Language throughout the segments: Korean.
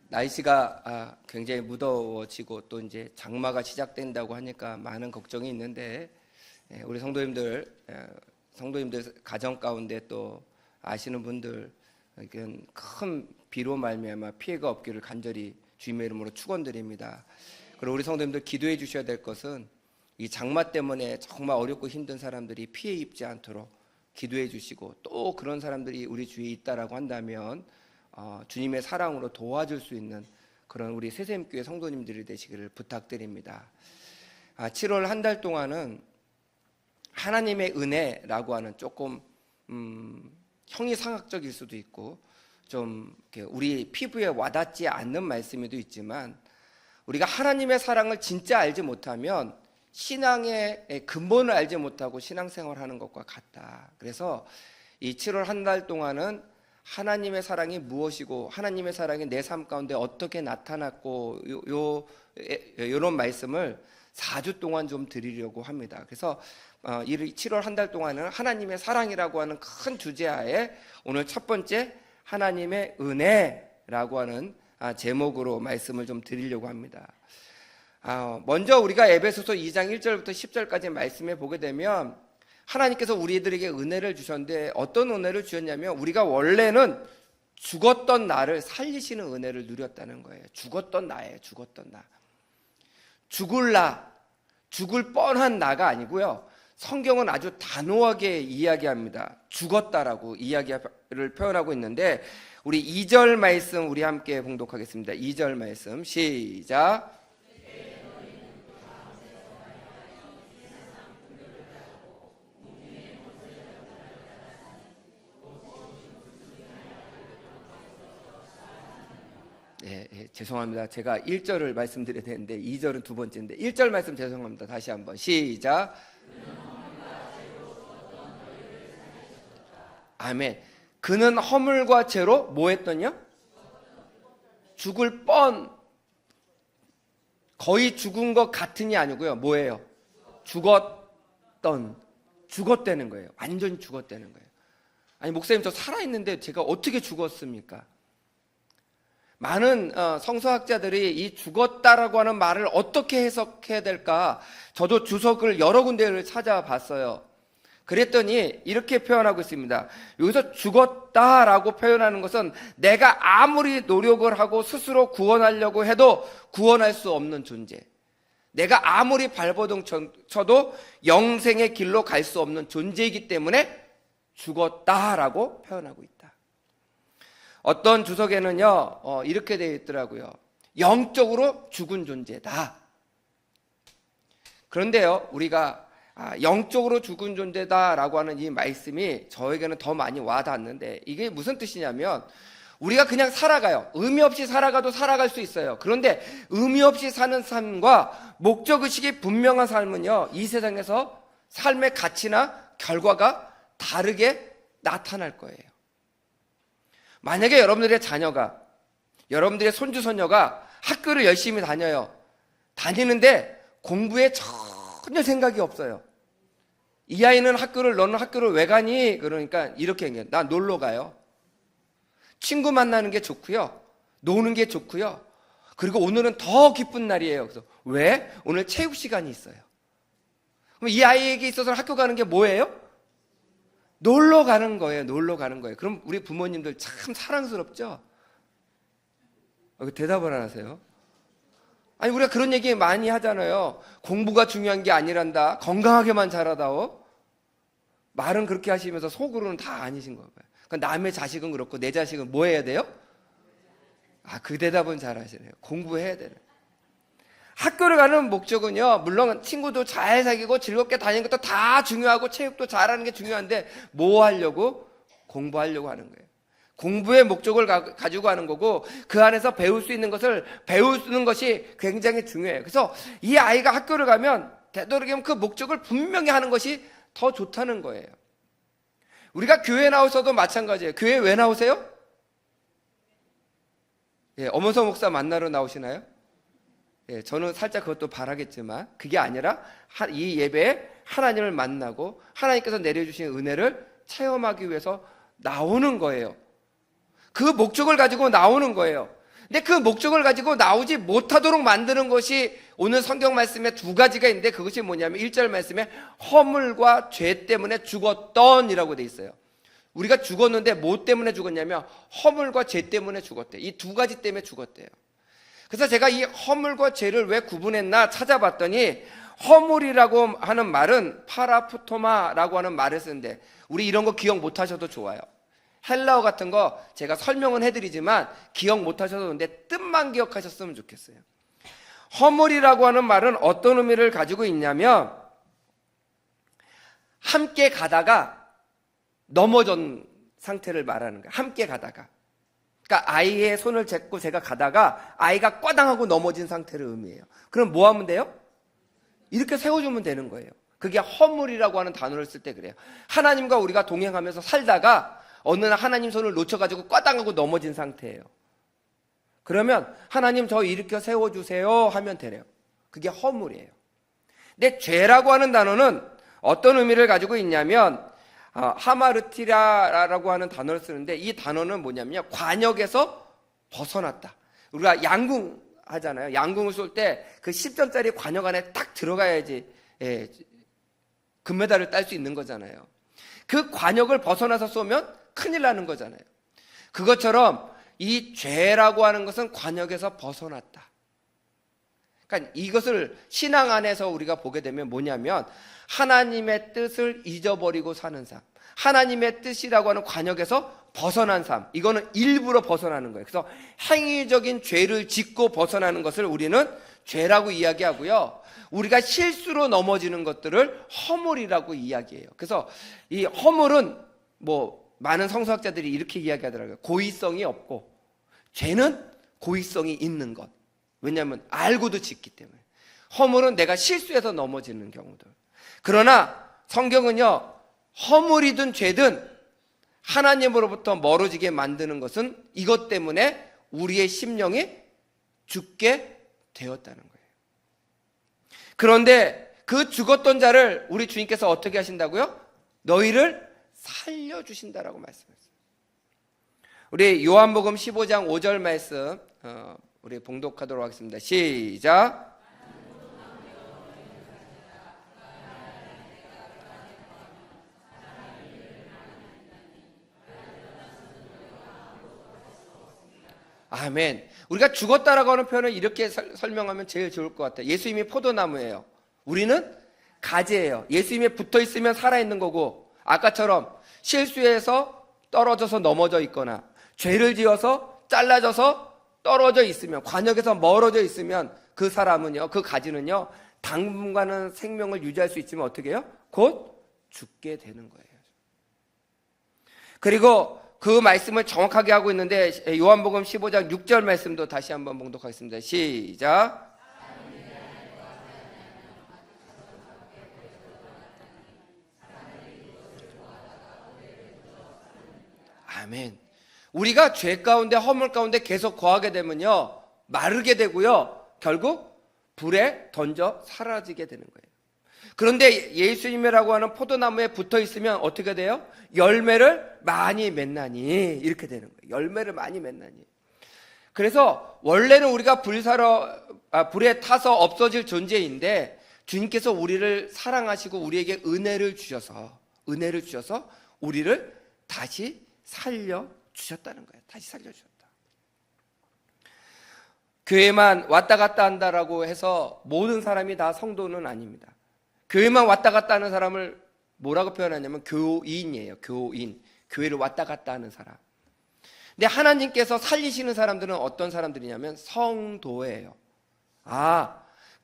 날씨가 굉장히 무더워지고 또 이제 장마가 시작된다고 하니까 많은 걱정이 있는데, 우리 성도님들 가정 가운데 또 아시는 분들 이건 큰 비로 말미암아 피해가 없기를 간절히 주님의 이름으로 축원드립니다. 그리고 우리 성도님들 기도해 주셔야 될 것은 이 장마 때문에 정말 어렵고 힘든 사람들이 피해 입지 않도록 기도해 주시고, 또 그런 사람들이 우리 주위에 있다라고 한다면 주님의 사랑으로 도와줄 수 있는 그런 우리 새샘교회 성도님들이 되시기를 부탁드립니다. 7월 한 달 동안은 하나님의 은혜라고 하는 조금 형이상학적일 수도 있고 좀 우리 피부에 와닿지 않는 말씀이도 있지만, 우리가 하나님의 사랑을 진짜 알지 못하면 신앙의 근본을 알지 못하고 신앙생활하는 것과 같다. 그래서 이 7월 한 달 동안은 하나님의 사랑이 무엇이고 하나님의 사랑이 내 삶 가운데 어떻게 나타났고 이런 말씀을 4주 동안 좀 드리려고 합니다. 그래서 7월 한 달 동안은 하나님의 사랑이라고 하는 큰 주제하에 오늘 첫 번째 하나님의 은혜라고 하는 제목으로 말씀을 좀 드리려고 합니다. 먼저 우리가 에베소서 2장 1절부터 10절까지 말씀해 보게 되면 하나님께서 우리들에게 은혜를 주셨는데, 어떤 은혜를 주셨냐면 우리가 원래는 죽었던 나를 살리시는 은혜를 누렸다는 거예요. 죽었던 나예요. 죽었던 나. 죽을 뻔한 나가 아니고요, 성경은 아주 단호하게 이야기합니다. 죽었다라고 이야기를 표현하고 있는데, 우리 2절 말씀 우리 함께 봉독하겠습니다. 2절 말씀 시작. 죄송합니다. 제가 1절을 말씀드려야 되는데 2절은 두 번째인데 1절 말씀 죄송합니다. 다시 한번 시작. 아멘. 그는 허물과 죄로 뭐 했더냐? 죽을 뻔, 거의 죽은 것 같으니 아니고요, 뭐예요? 죽었다는 거예요. 완전히 죽었다는 거예요. 아니, 목사님 저 살아있는데 제가 어떻게 죽었습니까? 많은 성서학자들이 이 죽었다라고 하는 말을 어떻게 해석해야 될까, 저도 주석을 여러 군데를 찾아봤어요. 그랬더니 이렇게 표현하고 있습니다. 여기서 죽었다라고 표현하는 것은 내가 아무리 노력을 하고 스스로 구원하려고 해도 구원할 수 없는 존재, 내가 아무리 발버둥 쳐도 영생의 길로 갈 수 없는 존재이기 때문에 죽었다라고 표현하고 있다. 어떤 주석에는요 이렇게 되어 있더라고요. 영적으로 죽은 존재다. 그런데요, 우리가 영적으로 죽은 존재다라고 하는 이 말씀이 저에게는 더 많이 와닿는데, 이게 무슨 뜻이냐면 우리가 그냥 살아가요. 의미 없이 살아가도 살아갈 수 있어요. 그런데 의미 없이 사는 삶과 목적의식이 분명한 삶은요, 이 세상에서 삶의 가치나 결과가 다르게 나타날 거예요. 만약에 여러분들의 자녀가, 여러분들의 손주 손녀가 학교를 열심히 다니는데 공부에 전혀 생각이 없어요. 이 아이는 너는 학교를 왜 가니? 그러니까 이렇게 얘기해요. 나 놀러 가요. 친구 만나는 게 좋고요, 노는 게 좋고요, 그리고 오늘은 더 기쁜 날이에요. 그래서 왜? 오늘 체육 시간이 있어요. 그럼 이 아이에게 있어서는 학교 가는 게 뭐예요? 놀러 가는 거예요. 놀러 가는 거예요. 그럼 우리 부모님들 참 사랑스럽죠? 대답을 안 하세요? 아니, 우리가 그런 얘기 많이 하잖아요. 공부가 중요한 게 아니란다. 건강하게만 자라다오. 말은 그렇게 하시면서 속으로는 다 아니신 거예요. 그러니까 남의 자식은 그렇고 내 자식은 뭐 해야 돼요? 그 대답은 잘 하시네요. 공부해야 되는. 학교를 가는 목적은요, 물론 친구도 잘 사귀고 즐겁게 다니는 것도 다 중요하고 체육도 잘하는 게 중요한데, 뭐 하려고? 공부하려고 하는 거예요. 공부의 목적을 가지고 하는 거고, 그 안에서 배울 수 있는 것을 배우는 것이 굉장히 중요해요. 그래서 이 아이가 학교를 가면 되도록이면 그 목적을 분명히 하는 것이 더 좋다는 거예요. 우리가 교회 나오셔도 마찬가지예요. 교회 왜 나오세요? 엄원서 목사 만나러 나오시나요? 저는 살짝 그것도 바라겠지만 그게 아니라 이 예배에 하나님을 만나고 하나님께서 내려주신 은혜를 체험하기 위해서 나오는 거예요. 그 목적을 가지고 나오는 거예요. 근데 그 목적을 가지고 나오지 못하도록 만드는 것이 오늘 성경 말씀에 두 가지가 있는데, 그것이 뭐냐면 1절 말씀에 허물과 죄 때문에 죽었던이라고 돼 있어요. 우리가 죽었는데 뭐 때문에 죽었냐면 허물과 죄 때문에 죽었대. 이 두 가지 때문에 죽었대요. 그래서 제가 이 허물과 죄를 왜 구분했나 찾아봤더니, 허물이라고 하는 말은 파라푸토마라고 하는 말을 쓰는데, 우리 이런 거 기억 못 하셔도 좋아요. 헬라어 같은 거 제가 설명은 해드리지만 기억 못 하셔도 되는데 뜻만 기억하셨으면 좋겠어요. 허물이라고 하는 말은 어떤 의미를 가지고 있냐면, 함께 가다가 넘어진 상태를 말하는 거예요. 함께 가다가. 그러니까 아이의 손을 잡고 제가 가다가 아이가 꽈당하고 넘어진 상태를 의미해요. 그럼 뭐 하면 돼요? 이렇게 세워주면 되는 거예요. 그게 허물이라고 하는 단어를 쓸 때 그래요. 하나님과 우리가 동행하면서 살다가 어느 날 하나님 손을 놓쳐가지고 꽈당하고 넘어진 상태예요. 그러면 하나님 저 일으켜 세워주세요 하면 되래요. 그게 허물이에요. 근데 죄라고 하는 단어는 어떤 의미를 가지고 있냐면, 하마르티라라고 하는 단어를 쓰는데, 이 단어는 뭐냐면요, 관역에서 벗어났다. 우리가 양궁 하잖아요. 양궁을 쏠 때 그 10점짜리 관역 안에 딱 들어가야지 금메달을 딸 수 있는 거잖아요. 그 관역을 벗어나서 쏘면 큰일 나는 거잖아요. 그것처럼 이 죄라고 하는 것은 관역에서 벗어났다. 그러니까 이것을 신앙 안에서 우리가 보게 되면 뭐냐면, 하나님의 뜻을 잊어버리고 사는 삶, 하나님의 뜻이라고 하는 관역에서 벗어난 삶, 이거는 일부러 벗어나는 거예요. 그래서 행위적인 죄를 짓고 벗어나는 것을 우리는 죄라고 이야기하고요, 우리가 실수로 넘어지는 것들을 허물이라고 이야기해요. 그래서 이 허물은 많은 성서학자들이 이렇게 이야기하더라고요. 고의성이 없고, 죄는 고의성이 있는 것. 왜냐하면 알고도 짓기 때문에. 허물은 내가 실수해서 넘어지는 경우들. 그러나 성경은요, 허물이든 죄든 하나님으로부터 멀어지게 만드는 것은 이것 때문에 우리의 심령이 죽게 되었다는 거예요. 그런데 그 죽었던 자를 우리 주님께서 어떻게 하신다고요? 너희를 살려주신다라고 말씀했어요. 우리 요한복음 15장 5절 말씀 우리 봉독하도록 하겠습니다. 시작. 아멘. 우리가 죽었다라고 하는 표현을 이렇게 설명하면 제일 좋을 것 같아요. 예수님이 포도나무예요. 우리는 가지예요. 예수님이 붙어 있으면 살아있는 거고, 아까처럼 실수해서 떨어져서 넘어져 있거나 죄를 지어서 잘라져서 떨어져 있으면, 관역에서 멀어져 있으면 그 사람은요, 그 가지는요, 당분간은 생명을 유지할 수 있지만 어떻게 해요? 곧 죽게 되는 거예요. 그리고 그 말씀을 정확하게 하고 있는데, 요한복음 15장 6절 말씀도 다시 한번 봉독하겠습니다. 시작. 아멘. 우리가 죄 가운데, 허물 가운데 계속 거하게 되면요, 마르게 되고요, 결국 불에 던져 사라지게 되는 거예요. 그런데 예수님이라고 하는 포도나무에 붙어 있으면 어떻게 돼요? 열매를 많이 맺나니, 이렇게 되는 거예요. 열매를 많이 맺나니. 그래서 원래는 우리가 불에 타서 없어질 존재인데, 주님께서 우리를 사랑하시고 우리에게 은혜를 주셔서 우리를 다시 살려주셨다는 거예요. 다시 살려주셨다. 교회만 왔다 갔다 한다라고 해서 모든 사람이 다 성도는 아닙니다. 교회만 왔다 갔다 하는 사람을 뭐라고 표현하냐면 교인이에요. 교인. 교회를 왔다 갔다 하는 사람. 근데 하나님께서 살리시는 사람들은 어떤 사람들이냐면 성도예요.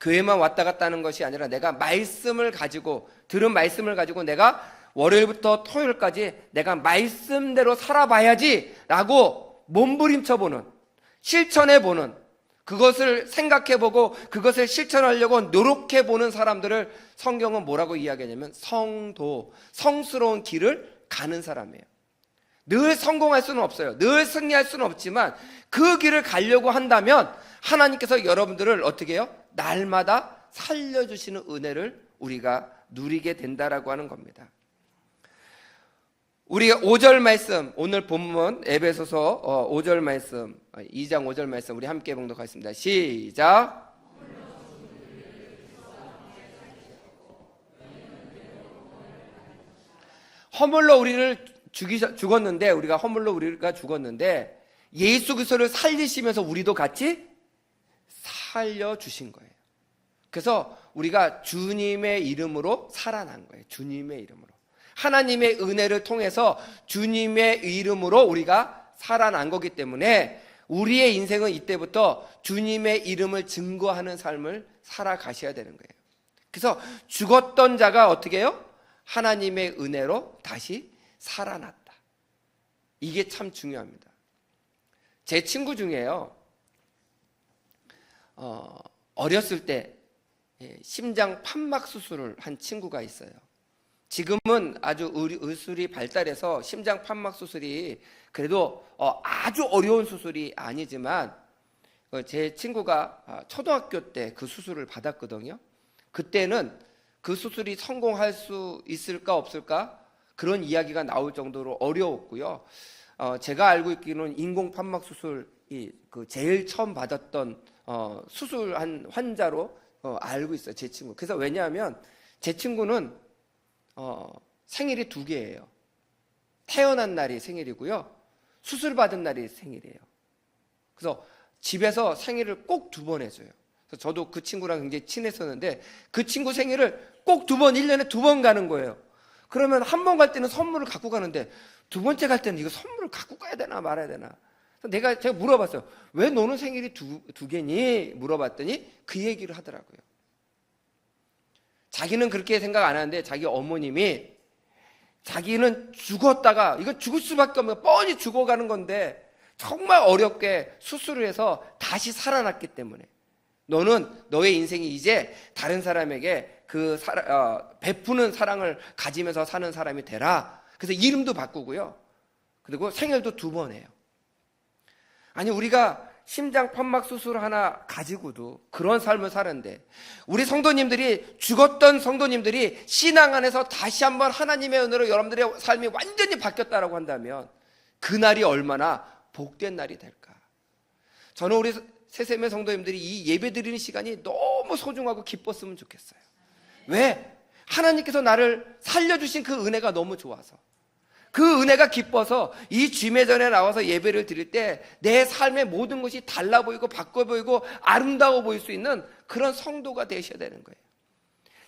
교회만 왔다 갔다 하는 것이 아니라 내가 들은 말씀을 가지고 내가 월요일부터 토요일까지 내가 말씀대로 살아봐야지 라고 몸부림쳐보는, 실천해보는, 그것을 생각해보고 그것을 실천하려고 노력해보는 사람들을 성경은 뭐라고 이야기하냐면 성도, 성스러운 길을 가는 사람이에요. 늘 성공할 수는 없어요. 늘 승리할 수는 없지만 그 길을 가려고 한다면 하나님께서 여러분들을 어떻게 해요? 날마다 살려주시는 은혜를 우리가 누리게 된다라고 하는 겁니다. 우리가 5절 말씀, 오늘 본문 에베소서 5절 말씀, 2장 5절 말씀 우리 함께 봉독하겠습니다. 시작. 허물로 우리를 죽었는데, 우리가 허물로 우리가 죽었는데 예수 그리스도를 살리시면서 우리도 같이 살려주신 거예요. 그래서 우리가 주님의 이름으로 살아난 거예요. 주님의 이름으로. 하나님의 은혜를 통해서 주님의 이름으로 우리가 살아난 거기 때문에 우리의 인생은 이때부터 주님의 이름을 증거하는 삶을 살아가셔야 되는 거예요. 그래서 죽었던 자가 어떻게 해요? 하나님의 은혜로 다시 살아났다. 이게 참 중요합니다. 제 친구 중에요, 어렸을 때 심장 판막 수술을 한 친구가 있어요. 지금은 아주 의술이 발달해서 심장 판막 수술이 그래도 아주 어려운 수술이 아니지만, 제 친구가 초등학교 때 그 수술을 받았거든요. 그때는 그 수술이 성공할 수 있을까 없을까 그런 이야기가 나올 정도로 어려웠고요. 제가 알고 있기로는 인공 판막 수술이 제일 처음 받았던 수술한 환자로 알고 있어요, 제 친구. 그래서 왜냐하면 제 친구는 생일이 2개예요. 태어난 날이 생일이고요, 수술 받은 날이 생일이에요. 그래서 집에서 생일을 꼭 2번 해줘요. 그래서 저도 그 친구랑 굉장히 친했었는데 그 친구 생일을 꼭 2번, 1년에 2번 가는 거예요. 그러면 한 번 갈 때는 선물을 갖고 가는데 2번째 갈 때는 이거 선물을 갖고 가야 되나 말아야 되나. 제가 물어봤어요. 왜 너는 생일이 두 개니? 물어봤더니 그 얘기를 하더라고요. 자기는 그렇게 생각 안 하는데 자기 어머님이, 자기는 죽었다가, 이거 죽을 수밖에 없는, 뻔히 죽어가는 건데 정말 어렵게 수술을 해서 다시 살아났기 때문에 너는 너의 인생이 이제 다른 사람에게 베푸는 사랑을 가지면서 사는 사람이 되라. 그래서 이름도 바꾸고요, 그리고 생일도 2번 해요. 아니, 우리가 심장 판막 수술 하나 가지고도 그런 삶을 사는데, 우리 성도님들이, 죽었던 성도님들이 신앙 안에서 다시 한번 하나님의 은혜로 여러분들의 삶이 완전히 바뀌었다라고 한다면 그날이 얼마나 복된 날이 될까. 저는 우리 새샘의 성도님들이 이 예배 드리는 시간이 너무 소중하고 기뻤으면 좋겠어요. 왜? 하나님께서 나를 살려주신 그 은혜가 너무 좋아서, 그 은혜가 기뻐서 이 주매전에 나와서 예배를 드릴 때 내 삶의 모든 것이 달라 보이고 바꿔 보이고 아름다워 보일 수 있는 그런 성도가 되셔야 되는 거예요.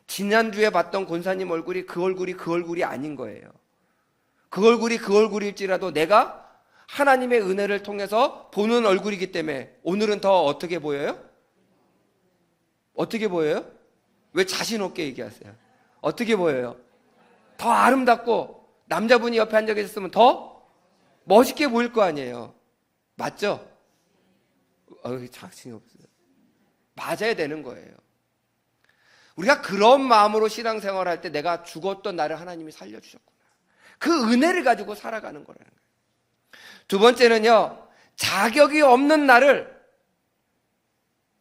지난주에 봤던 권사님 얼굴이 그 얼굴이 아닌 거예요. 그 얼굴일지라도 내가 하나님의 은혜를 통해서 보는 얼굴이기 때문에 오늘은 더 어떻게 보여요? 어떻게 보여요? 왜 자신 없게 얘기하세요? 어떻게 보여요? 더 아름답고, 남자분이 옆에 앉아 계셨으면 더 멋있게 보일 거 아니에요. 맞죠? 자신이 없어요. 맞아야 되는 거예요. 우리가 그런 마음으로 신앙생활을 할 때 내가 죽었던 나를 하나님이 살려주셨구나, 그 은혜를 가지고 살아가는 거라는 거예요. 2번째는요, 자격이 없는 나를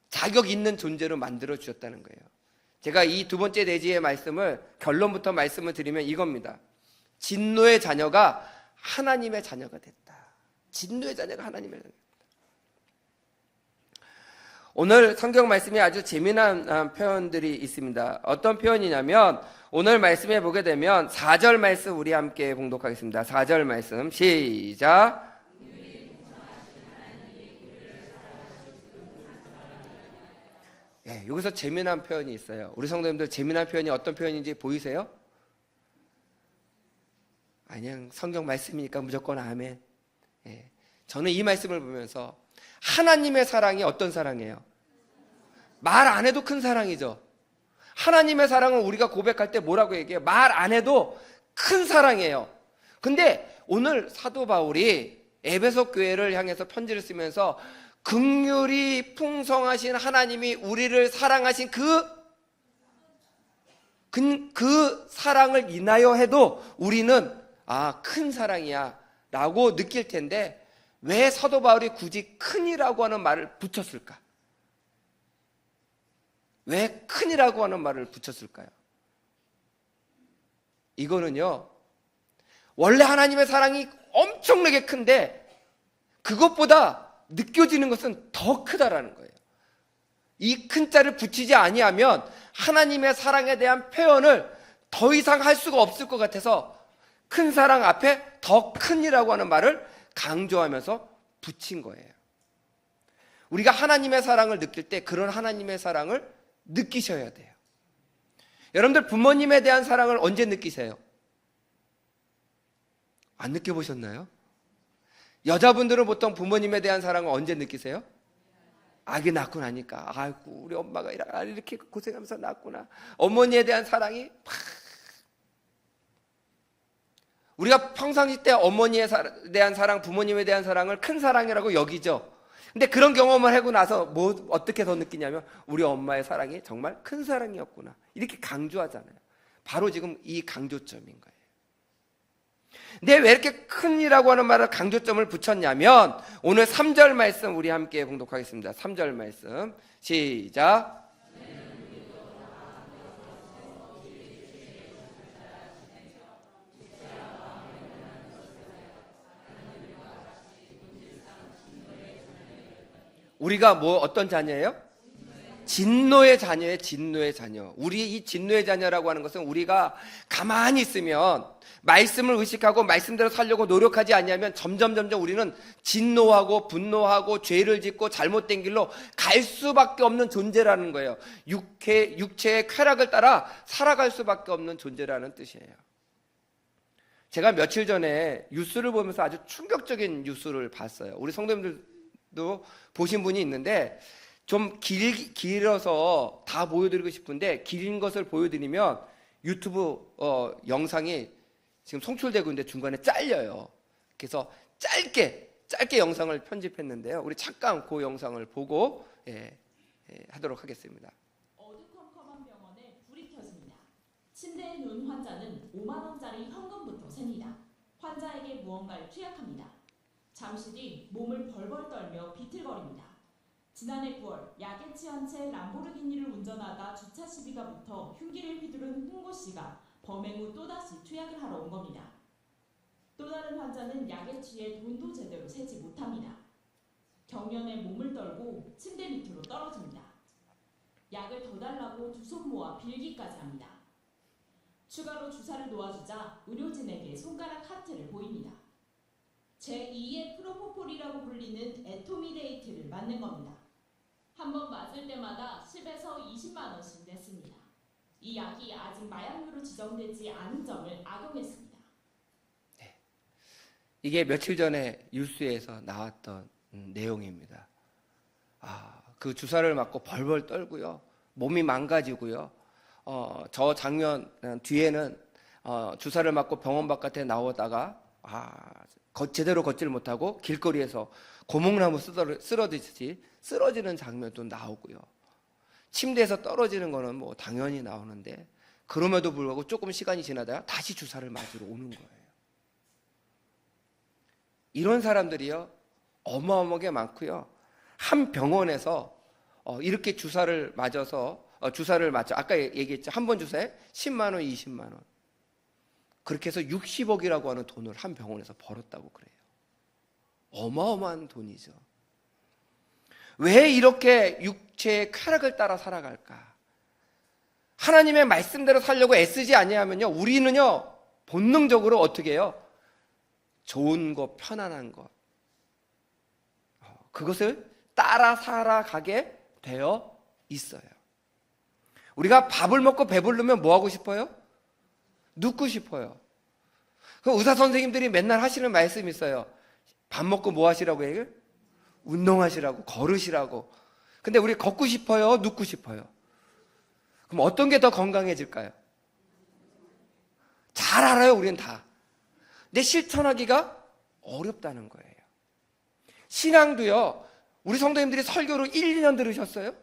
자격 있는 존재로 만들어 주셨다는 거예요. 제가 이 2번째 내지의 말씀을, 결론부터 말씀을 드리면 이겁니다. 진노의 자녀가 하나님의 자녀가 됐다. 진노의 자녀가 하나님의 자녀가 됐다. 오늘 성경 말씀에 아주 재미난 표현들이 있습니다. 어떤 표현이냐면, 오늘 말씀에 보게 되면 4절 말씀 우리 함께 봉독하겠습니다. 4절 말씀 시작. 여기서 재미난 표현이 있어요. 우리 성도님들, 재미난 표현이 어떤 표현인지 보이세요? 그냥 성경 말씀이니까 무조건 아멘. 저는 이 말씀을 보면서 하나님의 사랑이 어떤 사랑이에요? 말 안 해도 큰 사랑이죠. 하나님의 사랑을 우리가 고백할 때 뭐라고 얘기해요? 말 안 해도 큰 사랑이에요. 근데 오늘 사도 바울이 에베소 교회를 향해서 편지를 쓰면서 긍휼이 풍성하신 하나님이 우리를 사랑하신 그 사랑을 인하여 해도 우리는 큰 사랑이야 라고 느낄 텐데, 왜 사도 바울이 굳이 큰이라고 하는 말을 붙였을까? 왜 큰이라고 하는 말을 붙였을까요? 이거는요, 원래 하나님의 사랑이 엄청나게 큰데 그것보다 느껴지는 것은 더 크다라는 거예요. 이 큰 자를 붙이지 아니하면 하나님의 사랑에 대한 표현을 더 이상 할 수가 없을 것 같아서 큰 사랑 앞에 더 큰이라고 하는 말을 강조하면서 붙인 거예요. 우리가 하나님의 사랑을 느낄 때 그런 하나님의 사랑을 느끼셔야 돼요. 여러분들 부모님에 대한 사랑을 언제 느끼세요? 안 느껴보셨나요? 여자분들은 보통 부모님에 대한 사랑을 언제 느끼세요? 아기 낳고 나니까 아이고 우리 엄마가 이렇게 고생하면서 낳았구나. 어머니에 대한 사랑이 팍. 우리가 평상시 때 어머니에 대한 사랑, 부모님에 대한 사랑을 큰 사랑이라고 여기죠. 근데 그런 경험을 하고 나서 어떻게 더 느끼냐면 우리 엄마의 사랑이 정말 큰 사랑이었구나 이렇게 강조하잖아요. 바로 지금 이 강조점인 거예요. 근데 왜 이렇게 큰이라고 하는 말을 강조점을 붙였냐면 오늘 3절 말씀 우리 함께 봉독하겠습니다. 3절 말씀 시작. 우리가 어떤 자녀예요? 진노의 자녀예요. 진노의 자녀. 우리 이 진노의 자녀라고 하는 것은 우리가 가만히 있으면 말씀을 의식하고 말씀대로 살려고 노력하지 않냐면 점점 우리는 진노하고 분노하고 죄를 짓고 잘못된 길로 갈 수밖에 없는 존재라는 거예요. 육체의 쾌락을 따라 살아갈 수밖에 없는 존재라는 뜻이에요. 제가 며칠 전에 뉴스를 보면서 아주 충격적인 뉴스를 봤어요. 우리 성도님들도 보신 분이 있는데 좀 길어서 다 보여드리고 싶은데 긴 것을 보여드리면 유튜브 영상이 지금 송출되고 있는데 중간에 잘려요. 그래서 짧게 영상을 편집했는데요. 우리 잠깐 그 영상을 보고 하도록 하겠습니다. 어두컴컴한 병원에 불이 켜집니다. 침대에 누운 환자는 5만 원짜리 현금부터 셉니다. 환자에게 무언가를 투약합니다. 잠시 뒤 몸을 벌벌 떨며 비틀거립니다. 지난해 9월 약에 취한 채 람보르기니를 운전하다 주차 시비가 붙어 흉기를 휘두른 홍모 씨가 범행 후 또다시 투약을 하러 온 겁니다. 또 다른 환자는 약에 취해 돈도 제대로 세지 못합니다. 경련에 몸을 떨고 침대 밑으로 떨어집니다. 약을 더 달라고 두 손 모아 빌기까지 합니다. 추가로 주사를 놓아주자 의료진에게 손가락 하트를 보입니다. 제2의 프로포폴이라고 불리는 에토미데이트를 맞는 겁니다. 한 번 맞을 때마다 10에서 20만 원씩 냈습니다. 이 약이 아직 마약류로 지정되지 않은 점을 악용했습니다. 네. 이게 며칠 전에 뉴스에서 나왔던 내용입니다. 그 주사를 맞고 벌벌 떨고요. 몸이 망가지고요. 저 장면 뒤에는 주사를 맞고 병원 바깥에 나오다가 제대로 걷지를 못하고 길거리에서 고목나무 쓰러지듯이 쓰러지는 장면도 나오고요. 침대에서 떨어지는 거는 당연히 나오는데 그럼에도 불구하고 조금 시간이 지나다가 다시 주사를 맞으러 오는 거예요. 이런 사람들이요 어마어마하게 많고요. 한 병원에서 이렇게 주사를 맞죠. 아까 얘기했죠. 한 번 주사에 10만 원, 20만 원. 그렇게 해서 60억이라고 하는 돈을 한 병원에서 벌었다고 그래요. 어마어마한 돈이죠. 왜 이렇게 육체의 쾌락을 따라 살아갈까? 하나님의 말씀대로 살려고 애쓰지 아니하면요, 우리는요 본능적으로 어떻게 해요? 좋은 것, 편안한 것, 그것을 따라 살아가게 되어 있어요. 우리가 밥을 먹고 배부르면 뭐 하고 싶어요? 눕고 싶어요. 그 의사 선생님들이 맨날 하시는 말씀이 있어요. 밥 먹고 뭐 하시라고 해요? 운동하시라고, 걸으시라고. 근데 우리 걷고 싶어요? 눕고 싶어요? 그럼 어떤 게 더 건강해질까요? 잘 알아요, 우리는 다. 근데 실천하기가 어렵다는 거예요. 신앙도요, 우리 성도님들이 설교를 1, 2년 들으셨어요?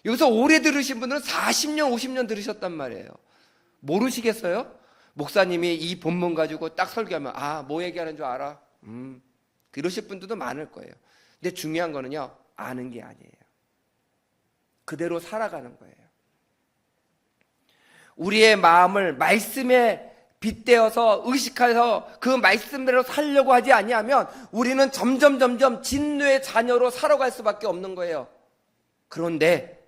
여기서 오래 들으신 분들은 40년, 50년 들으셨단 말이에요. 모르시겠어요? 목사님이 이 본문 가지고 딱 설교하면 뭐 얘기하는 줄 알아? 그러실 분들도 많을 거예요. 근데 중요한 거는요, 아는 게 아니에요. 그대로 살아가는 거예요. 우리의 마음을 말씀에 빗대어서 의식해서 그 말씀대로 살려고 하지 아니하면 우리는 점점 진노의 자녀로 살아갈 수밖에 없는 거예요. 그런데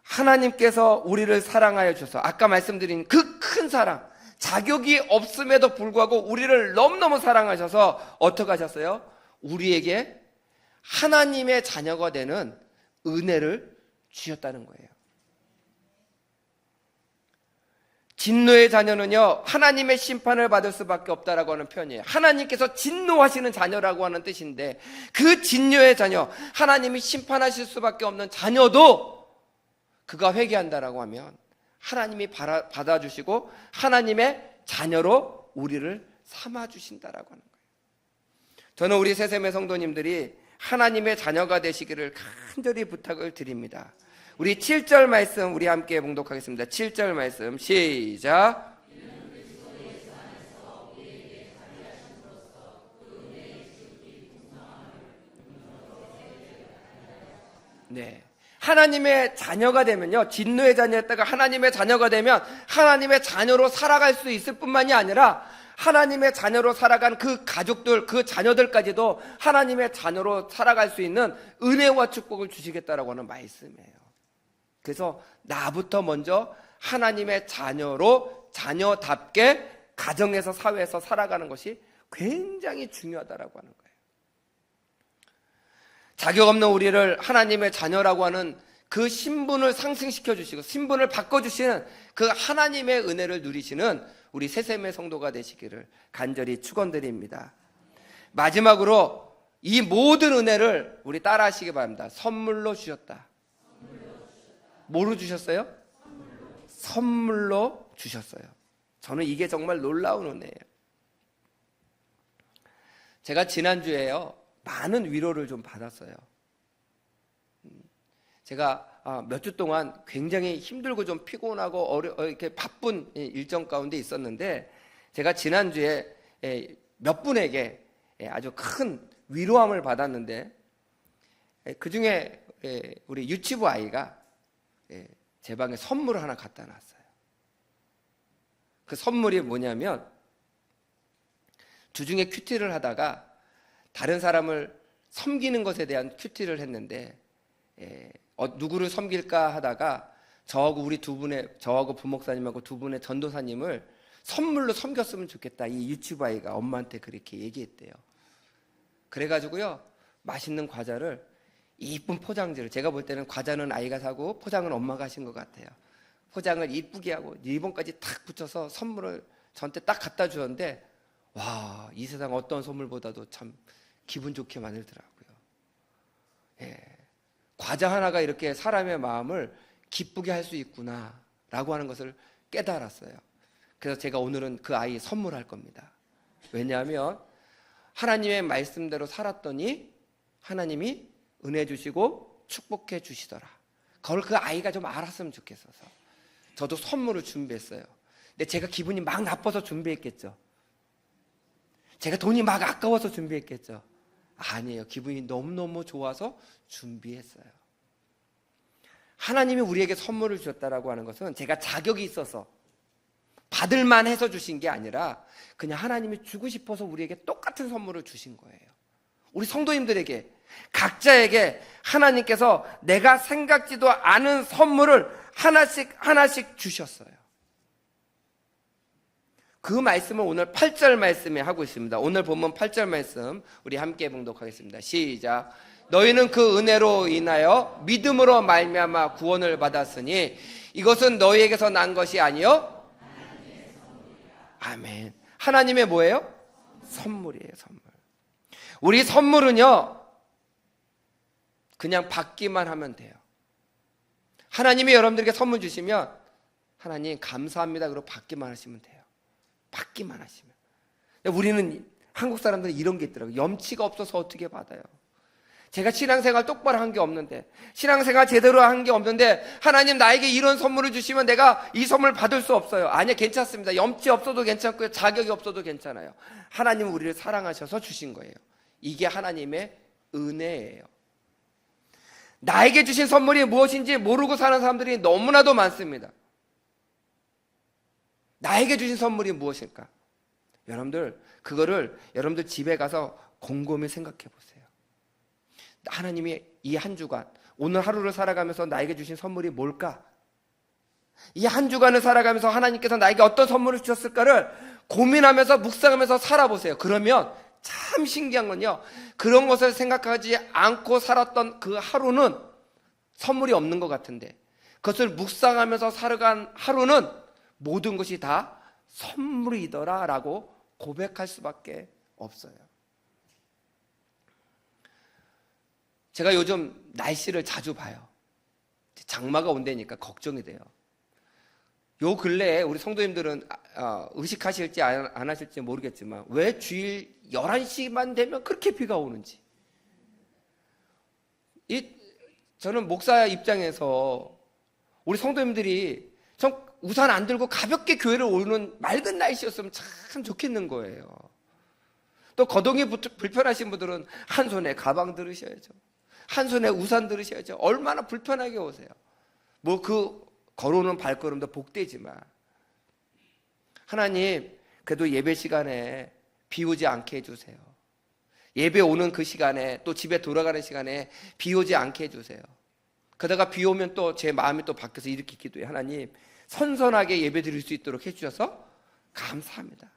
하나님께서 우리를 사랑하여 주셔서 아까 말씀드린 그 큰 사랑, 자격이 없음에도 불구하고 우리를 너무너무 사랑하셔서 어떻게 하셨어요? 우리에게 하나님의 자녀가 되는 은혜를 주셨다는 거예요. 진노의 자녀는요, 하나님의 심판을 받을 수밖에 없다라고 하는 표현이에요. 하나님께서 진노하시는 자녀라고 하는 뜻인데, 그 진노의 자녀, 하나님이 심판하실 수밖에 없는 자녀도 그가 회개한다라고 하면 하나님이 받아주시고 하나님의 자녀로 우리를 삼아주신다라고 하는 거예요. 저는 우리 새샘의 성도님들이 하나님의 자녀가 되시기를 간절히 부탁을 드립니다. 우리 7절 말씀 우리 함께 봉독하겠습니다. 7절 말씀 시작. 네. 하나님의 자녀가 되면요, 진노의 자녀였다가 하나님의 자녀가 되면 하나님의 자녀로 살아갈 수 있을 뿐만이 아니라 하나님의 자녀로 살아간 그 가족들, 그 자녀들까지도 하나님의 자녀로 살아갈 수 있는 은혜와 축복을 주시겠다라고 하는 말씀이에요. 그래서 나부터 먼저 하나님의 자녀로 자녀답게 가정에서 사회에서 살아가는 것이 굉장히 중요하다라고 하는 거예요. 자격 없는 우리를 하나님의 자녀라고 하는 그 신분을 상승시켜 주시고 신분을 바꿔주시는 그 하나님의 은혜를 누리시는 우리 새샘의 성도가 되시기를 간절히 축원드립니다. 마지막으로 이 모든 은혜를 우리 따라하시기 바랍니다. 선물로 주셨다. 뭐로 주셨어요? 선물로 주셨어요. 저는 이게 정말 놀라운 은혜예요. 제가 지난주에요, 많은 위로를 좀 받았어요. 제가 몇 주 동안 굉장히 힘들고 좀 피곤하고 이렇게 바쁜 일정 가운데 있었는데, 제가 지난주에 몇 분에게 아주 큰 위로함을 받았는데, 그 중에 우리 유치부 아이가 제 방에 선물을 하나 갖다 놨어요. 그 선물이 뭐냐면, 주중에 큐티를 하다가 다른 사람을 섬기는 것에 대한 큐티를 했는데, 누구를 섬길까 하다가 저하고 부목사님하고 두 분의 전도사님을 선물로 섬겼으면 좋겠다, 이 유치부 아이가 엄마한테 그렇게 얘기했대요. 그래가지고요, 맛있는 과자를, 이쁜 포장지를, 제가 볼 때는 과자는 아이가 사고 포장은 엄마가 하신 것 같아요. 포장을 이쁘게 하고 리본까지 탁 붙여서 선물을 저한테 딱 갖다 주었는데, 와, 이 세상 어떤 선물보다도 참 기분 좋게 만들더라고요. 과자 하나가 이렇게 사람의 마음을 기쁘게 할 수 있구나 라고 하는 것을 깨달았어요. 그래서 제가 오늘은 그 아이 선물할 겁니다. 왜냐하면 하나님의 말씀대로 살았더니 하나님이 은혜 주시고 축복해 주시더라. 그걸 그 아이가 좀 알았으면 좋겠어서 저도 선물을 준비했어요. 근데 제가 기분이 막 나빠서 준비했겠죠. 제가 돈이 막 아까워서 준비했겠죠. 아니에요. 기분이 너무너무 좋아서 준비했어요. 하나님이 우리에게 선물을 주셨다라고 하는 것은 제가 자격이 있어서 받을만 해서 주신 게 아니라 그냥 하나님이 주고 싶어서 우리에게 똑같은 선물을 주신 거예요. 우리 성도님들에게, 각자에게 하나님께서 내가 생각지도 않은 선물을 하나씩 주셨어요. 그 말씀을 오늘 8절 말씀에 하고 있습니다. 오늘 본문 8절 말씀 우리 함께 봉독하겠습니다. 시작. 너희는 그 은혜로 인하여 믿음으로 말미암아 구원을 받았으니 이것은 너희에게서 난 것이 아니요 아멘. 하나님의 뭐예요? 선물이에요. 선물. 우리 선물은요, 그냥 받기만 하면 돼요. 하나님이 여러분들에게 선물 주시면 하나님 감사합니다 그러고 받기만 하시면 돼요. 받기만 하시면. 우리는 한국 사람들은 이런 게 있더라고요. 염치가 없어서 어떻게 받아요? 제가 신앙생활 똑바로 한 게 없는데, 신앙생활 제대로 한 게 없는데 하나님 나에게 이런 선물을 주시면 내가 이 선물 받을 수 없어요. 아니요, 괜찮습니다. 염치 없어도 괜찮고요, 자격이 없어도 괜찮아요. 하나님은 우리를 사랑하셔서 주신 거예요. 이게 하나님의 은혜예요. 나에게 주신 선물이 무엇인지 모르고 사는 사람들이 너무나도 많습니다. 나에게 주신 선물이 무엇일까? 여러분들 그거를 여러분들 집에 가서 곰곰이 생각해 보세요. 하나님이 이 한 주간 오늘 하루를 살아가면서 나에게 주신 선물이 뭘까? 이 한 주간을 살아가면서 하나님께서 나에게 어떤 선물을 주셨을까를 고민하면서 묵상하면서 살아보세요. 그러면 참 신기한 건요, 그런 것을 생각하지 않고 살았던 그 하루는 선물이 없는 것 같은데, 그것을 묵상하면서 살아간 하루는 모든 것이 다 선물이더라 라고 고백할 수밖에 없어요. 제가 요즘 날씨를 자주 봐요. 장마가 온다니까 걱정이 돼요. 요 근래에 우리 성도님들은 의식하실지 안 하실지 모르겠지만 왜 주일 11시만 되면 그렇게 비가 오는지. 저는 목사 입장에서 우리 성도님들이 좀 우산 안 들고 가볍게 교회를 오는 맑은 날씨였으면 참 좋겠는 거예요. 또 거동이 불편하신 분들은 한 손에 가방 들으셔야죠. 한 손에 우산 들으셔야죠. 얼마나 불편하게 오세요. 뭐 그 걸어오는 발걸음도 복되지만 하나님 그래도 예배 시간에 비 오지 않게 해주세요. 예배 오는 그 시간에 또 집에 돌아가는 시간에 비 오지 않게 해주세요. 그러다가 비 오면 또 제 마음이 또 바뀌어서 이렇게 기도해요. 하나님 선선하게 예배 드릴 수 있도록 해주셔서 감사합니다.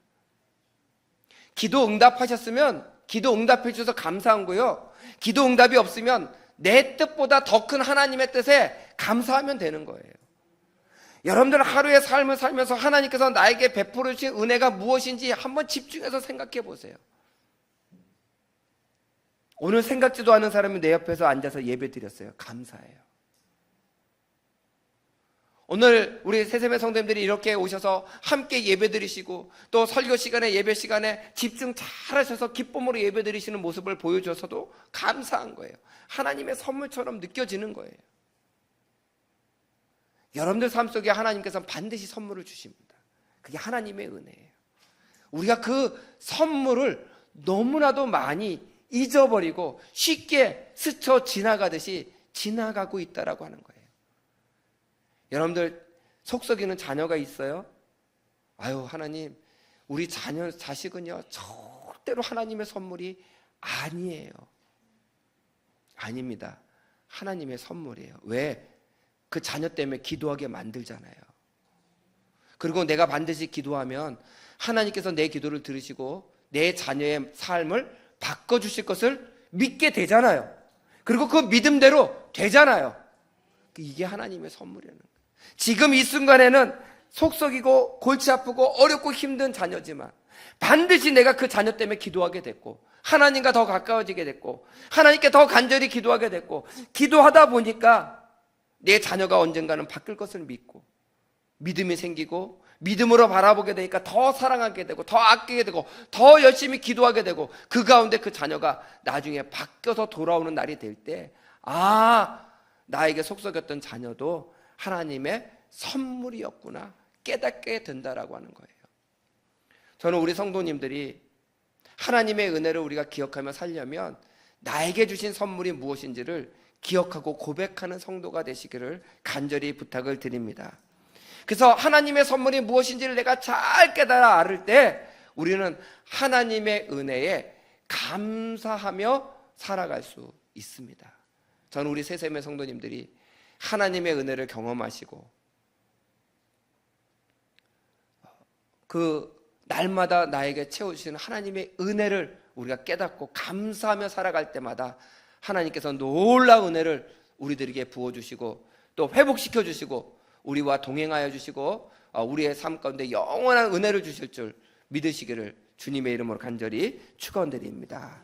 기도 응답하셨으면 기도 응답해 주셔서 감사한 거요. 기도 응답이 없으면 내 뜻보다 더 큰 하나님의 뜻에 감사하면 되는 거예요. 여러분들 하루의 삶을 살면서 하나님께서 나에게 베풀어 주신 은혜가 무엇인지 한번 집중해서 생각해 보세요. 오늘 생각지도 않은 사람이 내 옆에서 앉아서 예배 드렸어요. 감사해요. 오늘 우리 세세매 성도님들이 이렇게 오셔서 함께 예배 드리시고 또 설교 시간에 예배 시간에 집중 잘 하셔서 기쁨으로 예배 드리시는 모습을 보여줘서도 감사한 거예요. 하나님의 선물처럼 느껴지는 거예요. 여러분들 삶 속에 하나님께서 반드시 선물을 주십니다. 그게 하나님의 은혜예요. 우리가 그 선물을 너무나도 많이 잊어버리고 쉽게 스쳐 지나가듯이 지나가고 있다라고 하는 거예요. 여러분들 속썩이는 자녀가 있어요? 아유 하나님 우리 자식은요 절대로 하나님의 선물이 아니에요. 아닙니다. 하나님의 선물이에요. 왜? 그 자녀 때문에 기도하게 만들잖아요. 그리고 내가 반드시 기도하면 하나님께서 내 기도를 들으시고 내 자녀의 삶을 바꿔주실 것을 믿게 되잖아요. 그리고 그 믿음대로 되잖아요. 이게 하나님의 선물이라는 거예요. 지금 이 순간에는 속썩이고 골치 아프고 어렵고 힘든 자녀지만 반드시 내가 그 자녀 때문에 기도하게 됐고 하나님과 더 가까워지게 됐고 하나님께 더 간절히 기도하게 됐고 기도하다 보니까 내 자녀가 언젠가는 바뀔 것을 믿고 믿음이 생기고 믿음으로 바라보게 되니까 더 사랑하게 되고 더 아끼게 되고 더 열심히 기도하게 되고 그 가운데 그 자녀가 나중에 바뀌어서 돌아오는 날이 될 때 나에게 속썩였던 자녀도 하나님의 선물이었구나 깨닫게 된다라고 하는 거예요. 저는 우리 성도님들이 하나님의 은혜를 우리가 기억하며 살려면 나에게 주신 선물이 무엇인지를 기억하고 고백하는 성도가 되시기를 간절히 부탁을 드립니다. 그래서 하나님의 선물이 무엇인지를 내가 잘 깨달아 알을 때 우리는 하나님의 은혜에 감사하며 살아갈 수 있습니다. 저는 우리 세세매 성도님들이 하나님의 은혜를 경험하시고 그 날마다 나에게 채워주시는 하나님의 은혜를 우리가 깨닫고 감사하며 살아갈 때마다 하나님께서 놀라운 은혜를 우리들에게 부어주시고 또 회복시켜 주시고 우리와 동행하여 주시고 우리의 삶 가운데 영원한 은혜를 주실 줄 믿으시기를 주님의 이름으로 간절히 축원드립니다.